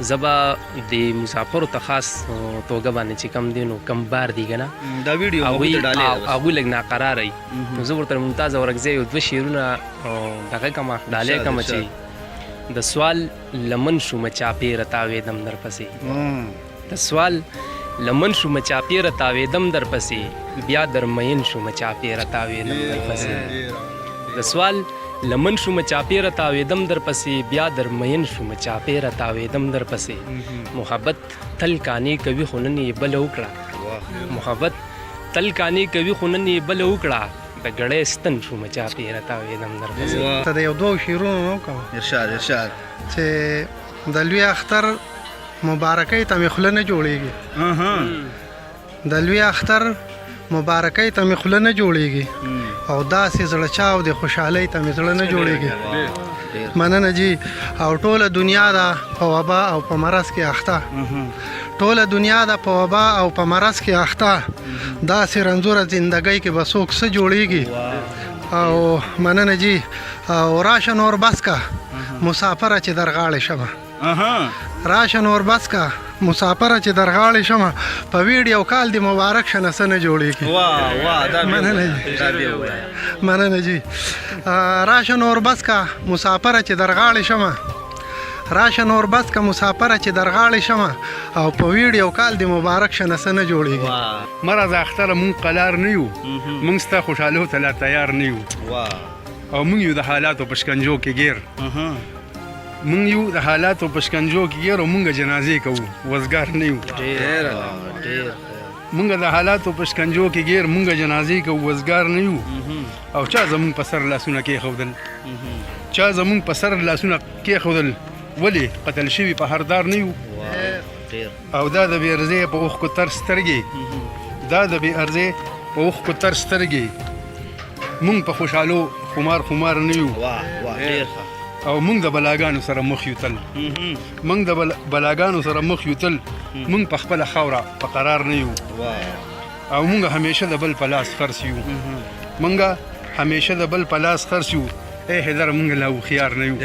زبا د مسافرو ته خاص توګه باندې چې کم دی نو کم بار دی که نه دا ویډیو هغوی ته ډالۍ ده بس. هغوی لږ ناقراره وي نو زه ورته ممتاز اورکزی یو دوه شعرونه دغه کمه ډالۍ کمه چې د سوال لمن شومه چاپېره تاوېدم درپسې د سوال لمن شومه چاپېره تاوېدم درپسې بیا در مین شومه چاپېره تاوېدم درپسې د سوال لمن شومه چاپېره تاوېدم درپسې بیا در مین شومه چاپېره تاوېدم درپسې محبت تل کانې کوي خو نن یې بله وکړه محبت تل کانې کوي خو نن یې بله وکړه د ګړی ستن شومه چاپېره تاوېدم درپسې ته د یو دوه شعرونو نه وکړم ارشاد چې د لوی اختر مبارکۍ ته مې خوله نه جوړېږي د لوی اختر مبارکۍ ته مې خوله نه جوړېږي او داسې زړه چاو د خوشحالۍ ته مې زړه نه جوړېږي مننه جی او ټوله دنیا ده په وبا او په مرض کې اخته ټوله دنیا ده په وبا او په مرض کې اخته داسې رنځوره زندګۍ کې به څوک څه جوړېږي او مننه جی او راشه نور بس کا مسافره چې در غاړې شمه راشه نور بس کا مسافره چې در غاړې شمه په ویډیو کال دی مبارک شه نه څه نه جوړېږي مننه جی راشه نور بس کا مسافره چې در غاړې شمه راشه نور بس کا مسافره چې در غاړې شمه او په ویډیو کال دی مبارک شه نه څه نه جوړېږي مرض اختره مونږ قلار نه یو مونږ ستا خوشحالو ته لا تیار نه یو او مونږ یو د حالاتو په شکنجو کې ګیر مونږ یو د حالاتو په شکنجو کې ګیر او مونږ جنازې کوو وزګار نه یو مونږ د حالاتو په شکنجو کې ګیر مونږ جنازې کوو وزګار نه یو او چا زمونږ په سر لاسونه کېښودل چا زمونږ په سر لاسونه کېښودل ولې قتل شوي په هر دار نه یو او دا د بې ارزۍ په اوښکو تر سترګې دا د بې ارزۍ په اوښکو تر سترګې مونږ په خوشحالو خمار نه یو او مونږ د بلاګانو سره مخ یو تل مونږ د بلاګانو سره مخ یو تل مونږ په خپله خاوره په قرار نه یو او مونږ همیشه د بل په لاس خرڅ یو مونږ همیشه د بل په لاس خرڅ یو ای حیدر مونږ لا هوښیار نه یو